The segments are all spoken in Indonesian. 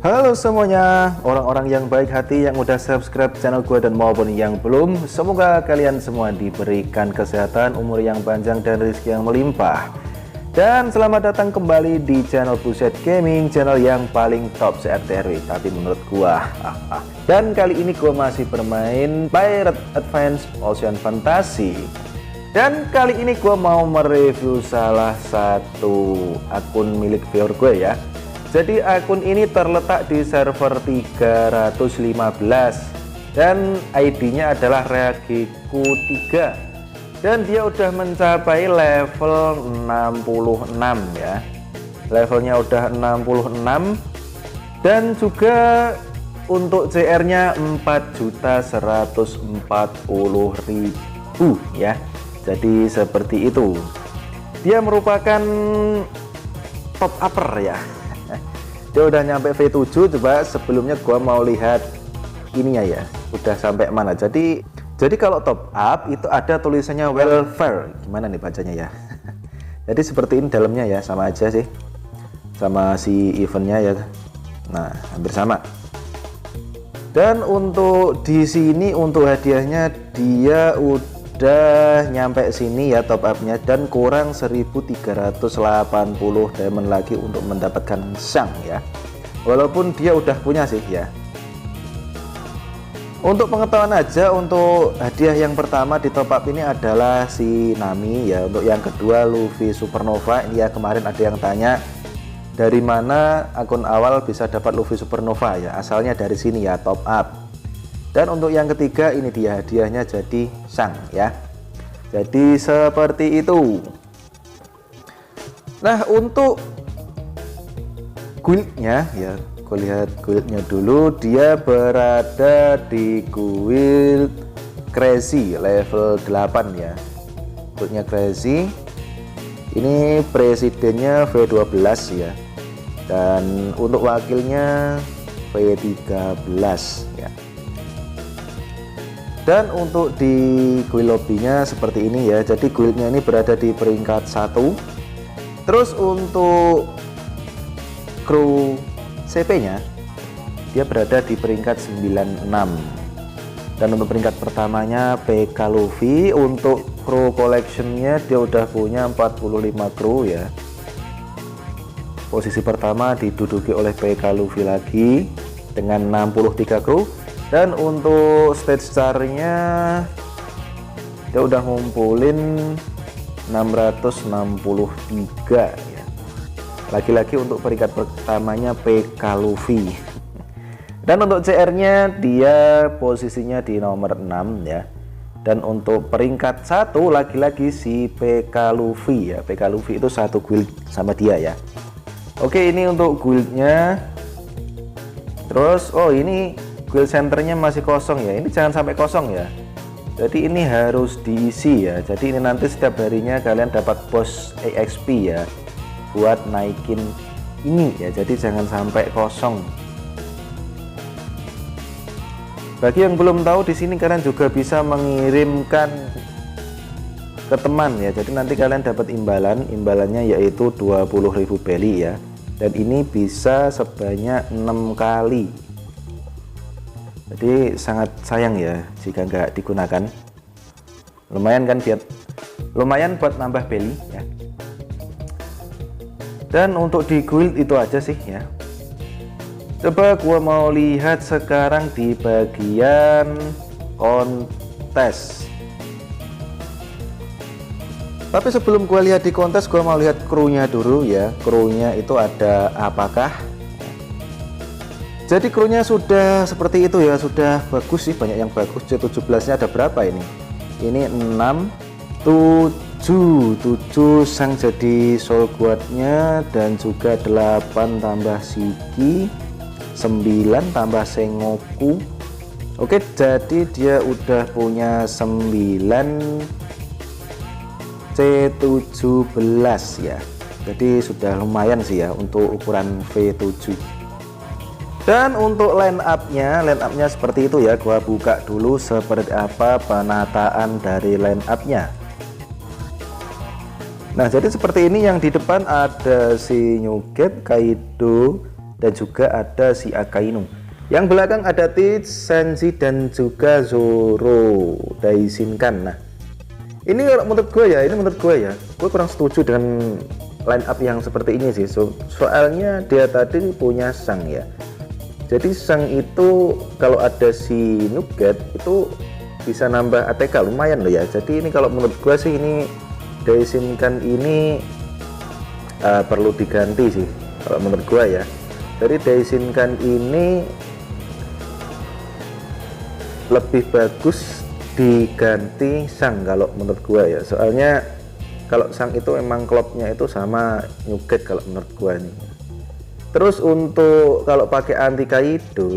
Halo semuanya, orang-orang yang baik hati yang udah subscribe channel gue dan maupun yang belum. Semoga kalian semua diberikan kesehatan, umur yang panjang, dan rezeki yang melimpah. Dan selamat datang kembali di channel Buset Gaming, channel yang paling top se-RT/RW, tapi menurut gua. Dan kali ini gua masih bermain Pirate Advance Ocean Fantasy. Dan kali ini gua mau mereview salah satu akun milik viewer gue ya. Jadi akun ini terletak di server 315 dan ID-nya adalah Reagiku 3. Dan dia udah mencapai level 66 ya. Levelnya udah 66 dan juga untuk CR-nya 4.140.000 ya. Jadi seperti itu. Dia merupakan top upper ya. Dia udah nyampe V7. Coba sebelumnya gua mau lihat ininya ya, udah sampai mana. Jadi kalau top up itu ada tulisannya welfare. Gimana nih bacanya ya? Jadi seperti ini dalamnya ya, sama aja sih sama si eventnya ya. Nah, hampir sama. Dan untuk di sini untuk hadiahnya dia udah nyampe sini ya top upnya, dan kurang 1380 diamond lagi untuk mendapatkan sang ya, walaupun dia udah punya sih ya. Untuk pengetahuan aja, untuk hadiah yang pertama di top up ini adalah si Nami ya. Untuk yang kedua Luffy Supernova. Ini ya, kemarin ada yang tanya dari mana akun awal bisa dapat Luffy Supernova ya, asalnya dari sini ya, top up. Dan untuk yang ketiga ini dia hadiahnya jadi sang ya. Jadi seperti itu. Nah, untuk guildnya ya, aku lihat guildnya dulu. Dia berada di guild Crazy level 8 ya. Guildnya Crazy. Ini presidennya V12 ya. Dan untuk wakilnya V13 ya. Dan untuk di guild lobbynya seperti ini ya. Jadi guildnya ini berada di peringkat 1. Terus untuk kru CP nya dia berada di peringkat 96. Dan untuk peringkat pertamanya PK Luffy. Untuk kru collectionnya dia udah punya 45 kru ya. Posisi pertama diduduki oleh PK Luffy lagi dengan 63 kru. Dan untuk stage star-nya dia udah ngumpulin 663 ya. Lagi-lagi untuk peringkat pertamanya PK Luffy. Dan untuk CR-nya dia posisinya di nomor 6 ya. Dan untuk peringkat 1 lagi-lagi si PK Luffy ya. PK Luffy itu satu guild sama dia ya. Oke, ini untuk guildnya. Terus ini guild centernya masih kosong ya. Ini jangan sampai kosong ya. Jadi ini harus diisi ya. Jadi ini nanti setiap harinya kalian dapat bos EXP ya, buat naikin ini ya. Jadi jangan sampai kosong. Bagi yang belum tahu, di sini kalian juga bisa mengirimkan ke teman ya. Jadi nanti kalian dapat imbalannya yaitu 20.000 belly ya. Dan ini bisa sebanyak 6 kali. Jadi sangat sayang ya jika nggak digunakan. Lumayan kan, lumayan buat nambah belly ya. Dan untuk di guild itu aja sih ya. Coba gua mau lihat sekarang di bagian kontes. Tapi sebelum gua lihat di kontes, gua mau lihat krunya dulu ya. Krunya itu ada apakah? Jadi krunya sudah seperti itu ya, sudah bagus sih, banyak yang bagus. C17 nya ada berapa ini? Ini 6, 7 sang jadi soul guardnya, dan juga 8 tambah Shiki, 9 tambah Sengoku. Oke, jadi dia udah punya 9 C17 ya. Jadi sudah lumayan sih ya untuk ukuran V7. Dan untuk line up-nya seperti itu ya. Gua buka dulu seperti apa penataan dari line up-nya. Nah, jadi seperti ini. Yang di depan ada si Nyuget, Kaido, dan juga ada si Akainu. Yang belakang ada Teach, Sanji, dan juga Zoro, Daishinkan. Nah, ini menurut gue ya, gue kurang setuju dengan line up yang seperti ini sih. Soalnya dia tadi punya Sang ya. Jadi Sang itu kalau ada si Nugget itu bisa nambah ATK lumayan loh ya. Jadi ini kalau menurut gue sih ini Daishinkan ini perlu diganti sih kalau menurut gue ya. Jadi Daishinkan ini lebih bagus diganti Sang kalau menurut gue ya. Soalnya kalau Sang itu emang klopnya itu sama Nugget kalau menurut gue nih. Terus untuk kalau pakai anti Kaido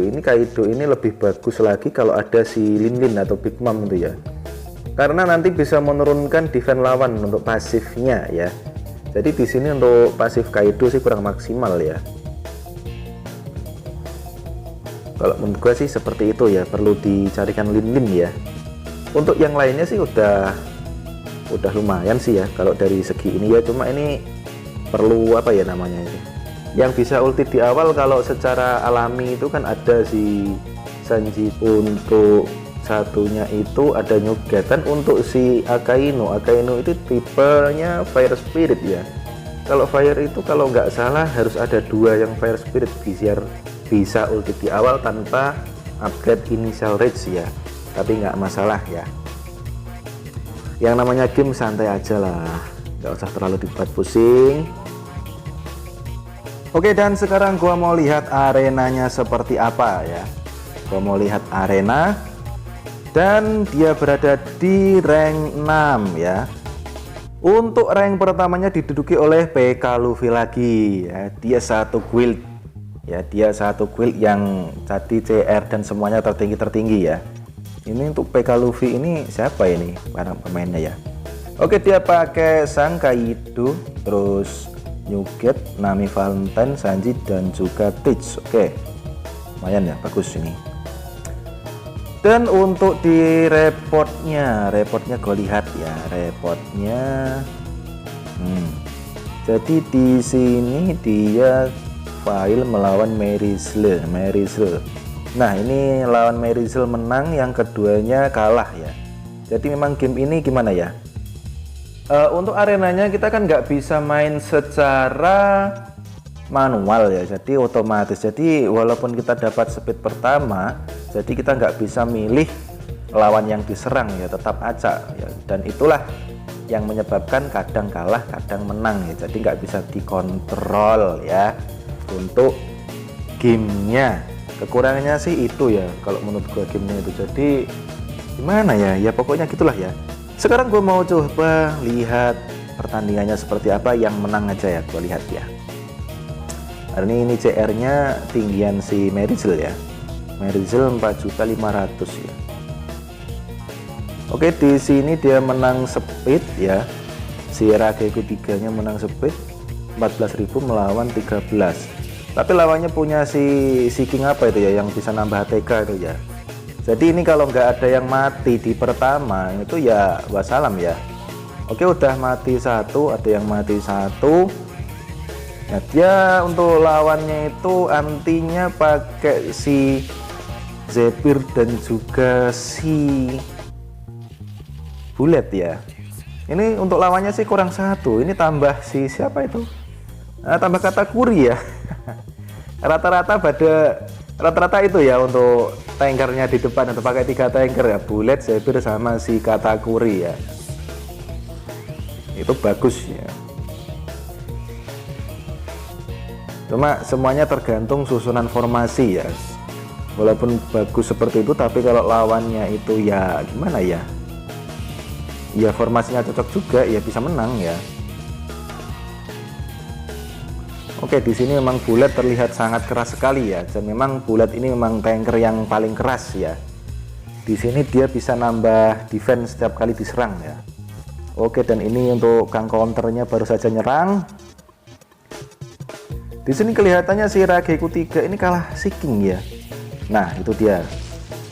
ini lebih bagus lagi kalau ada si Lin atau Big Mom itu ya. Karena nanti bisa menurunkan defense lawan untuk pasifnya ya. Jadi di sini untuk pasif Kaido sih kurang maksimal ya. Kalau menurut gue sih seperti itu ya, perlu dicarikan Lin ya. Untuk yang lainnya sih udah lumayan sih ya kalau dari segi ini ya. Cuma ini perlu apa ya namanya ini, yang bisa ulti di awal kalau secara alami itu kan ada si Sanji. Untuk satunya itu ada Nyuget, dan untuk si Akainu itu tipenya Fire Spirit ya. Kalau Fire itu kalau nggak salah harus ada 2 yang Fire Spirit biar bisa ulti di awal tanpa upgrade initial rage ya. Tapi nggak masalah ya, yang namanya game santai aja lah, nggak usah terlalu dibuat pusing. Oke, dan sekarang gua mau lihat arenanya seperti apa ya. Gua mau lihat arena, dan dia berada di rank 6 ya. Untuk rank pertamanya diduduki oleh PK Luffy lagi ya. Dia satu guild ya, dia satu guild yang tadi CR dan semuanya tertinggi ya. Ini untuk PK Luffy ini siapa ini para pemainnya ya. Oke, dia pakai Sang, Kaido, terus Nyuget, Nami Valentine, Sanji, dan juga Teach. Oke, lumayan ya, bagus ini. Dan untuk di reportnya gue lihat ya, reportnya. Jadi di sini dia file melawan Merisle. Nah, ini lawan Merisle menang, yang keduanya kalah ya. Jadi memang game ini gimana ya? Untuk arenanya kita kan nggak bisa main secara manual ya, jadi otomatis. Jadi walaupun kita dapat speed pertama, jadi kita nggak bisa milih lawan yang diserang ya, tetap acak ya. Dan itulah yang menyebabkan kadang kalah kadang menang ya. Jadi nggak bisa dikontrol ya untuk gamenya. Kekurangannya sih itu ya kalau menurut gua gamenya itu. Jadi gimana ya, ya pokoknya gitulah ya. Sekarang gue mau coba lihat pertandingannya seperti apa, yang menang aja ya gue lihat ya. Ini CR nya tinggian si Merisle ya, Merisle 4.500.000 ya. Oke, di sini dia menang speed ya, si Rageku 3 nya menang speed 14.000 melawan 13. Tapi lawannya punya si King apa itu ya, yang bisa nambah ATK itu ya. Jadi ini kalau nggak ada yang mati di pertama itu ya wassalam ya. Oke, udah mati 1, ada yang mati 1. Nah, dia untuk lawannya itu antinya pakai si Zephyr dan juga si Bullet ya. Ini untuk lawannya sih kurang 1. Ini tambah si siapa itu? Nah, tambah Katakuri ya. Rata-rata itu ya untuk tankernya di depan, atau pakai 3 tanker ya, Bullet, Zephyr, sama si Katakuri ya. Itu bagus ya. Cuma semuanya tergantung susunan formasi ya. Walaupun bagus seperti itu, tapi kalau lawannya itu ya gimana ya, ya formasinya cocok juga ya, bisa menang ya. Oke, di sini memang Bullet terlihat sangat keras sekali ya, dan memang Bullet ini memang tanker yang paling keras ya. Di sini dia bisa nambah defense setiap kali diserang ya. Oke, dan ini untuk Kang counternya baru saja nyerang. Di sini kelihatannya si Rageku 3 ini kalah si King ya. Nah, itu dia.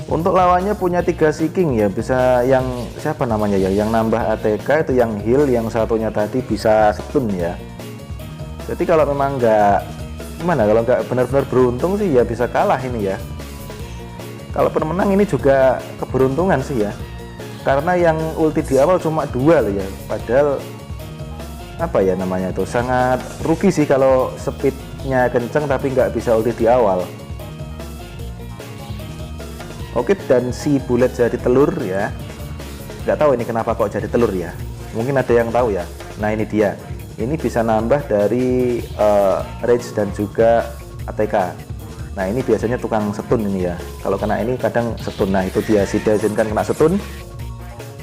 Untuk lawannya punya 3 seeking ya, bisa yang siapa namanya ya, yang nambah ATK itu yang heal, yang satunya tadi bisa stun ya. Jadi kalau memang nggak gimana, kalau nggak benar-benar beruntung sih ya bisa kalah ini ya. Kalaupun menang ini juga keberuntungan sih ya, karena yang ulti di awal cuma 2 loh ya, padahal apa ya namanya itu, sangat rugi sih kalau speednya kenceng tapi nggak bisa ulti di awal. Oke, dan si bulat jadi telur ya. Nggak tahu ini kenapa kok jadi telur ya. Mungkin ada yang tahu ya. Nah ini dia. Ini bisa nambah dari rage dan juga ATK. Nah ini biasanya tukang stun ini ya. Kalau kena ini kadang stun. Nah itu dia, si Daishin kan kena stun.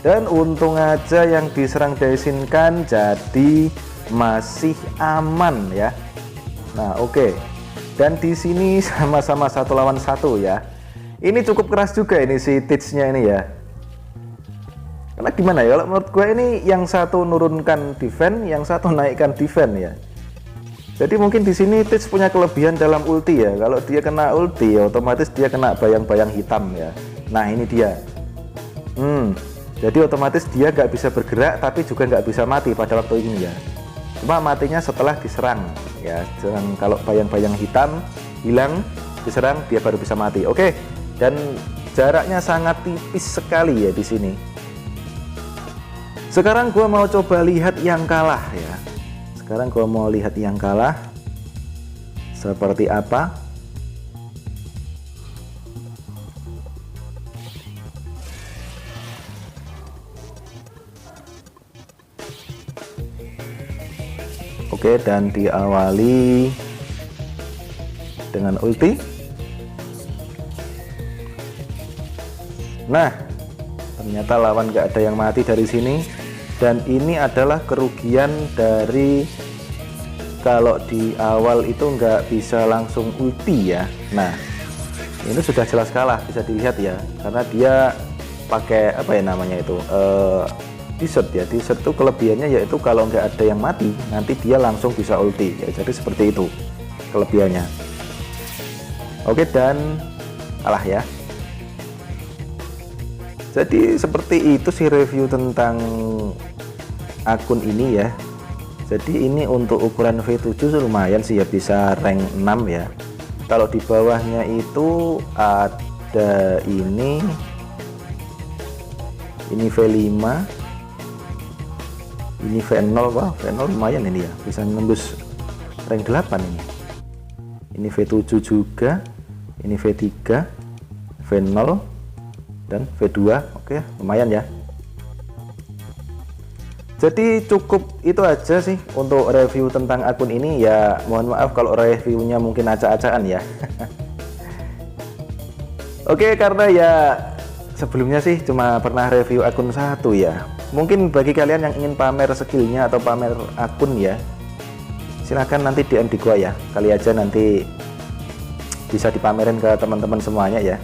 Dan untung aja yang diserang Daishin kan jadi masih aman ya. Nah oke. Dan di sini sama-sama 1 lawan 1 ya. Ini cukup keras juga ini si Teach-nya ini ya. Karena gimana ya, kalau menurut gue ini yang satu nurunkan defense, yang satu naikkan defense ya. Jadi mungkin di sini Teach punya kelebihan dalam ulti ya. Kalau dia kena ulti ya otomatis dia kena bayang-bayang hitam ya. Nah ini dia. Jadi otomatis dia nggak bisa bergerak tapi juga nggak bisa mati pada waktu ini ya. Cuma matinya setelah diserang ya. Kalau bayang-bayang hitam hilang, diserang dia baru bisa mati. Oke. Dan jaraknya sangat tipis sekali ya di sini. Sekarang gua mau coba lihat yang kalah ya. Sekarang gua mau lihat yang kalah seperti apa. Oke, dan diawali dengan ulti. Nah, ternyata lawan nggak ada yang mati dari sini, dan ini adalah kerugian dari kalau di awal itu nggak bisa langsung ulti ya. Nah, ini sudah jelas kalah, bisa dilihat ya, karena dia pakai apa ya namanya itu, desert ya. Desert itu kelebihannya yaitu kalau nggak ada yang mati, nanti dia langsung bisa ulti ya. Jadi seperti itu kelebihannya. Oke, dan kalah ya. Jadi seperti itu sih review tentang akun ini ya. Jadi ini untuk ukuran V7 lumayan sih ya, bisa rank 6 ya. Kalau di bawahnya itu ada ini V5, ini V0. Wah, V0 lumayan ini ya, bisa nembus rank 8 ini. Ini V7 juga, ini V3, V0 dan V2. Oke, lumayan ya. Jadi cukup itu aja sih untuk review tentang akun ini ya. Mohon maaf kalau reviewnya mungkin acak-acakan ya. Oke, karena ya sebelumnya sih cuma pernah review akun satu ya. Mungkin bagi kalian yang ingin pamer skillnya atau pamer akun ya, silahkan nanti DM di gua ya. Kali aja nanti bisa dipamerin ke teman-teman semuanya ya.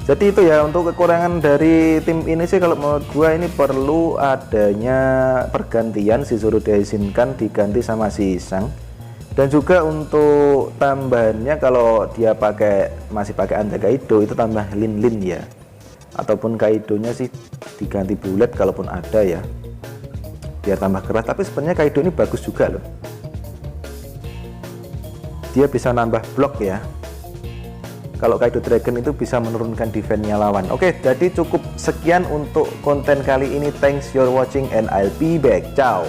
Jadi itu ya untuk kekurangan dari tim ini sih, kalau menurut gua ini perlu adanya pergantian, si Zoro Daishin kan diganti sama si Sang. Dan juga untuk tambahannya kalau dia masih pakai Anta Kaido itu tambah Lin ya. Ataupun Kaidonya sih diganti bulat kalaupun ada ya. Biar tambah keras, tapi sebenarnya Kaido ini bagus juga loh. Dia bisa nambah blok ya. Kalau Kaido Dragon itu bisa menurunkan defense-nya lawan. Oke, jadi cukup sekian untuk konten kali ini. Thanks for watching and I'll be back. Ciao.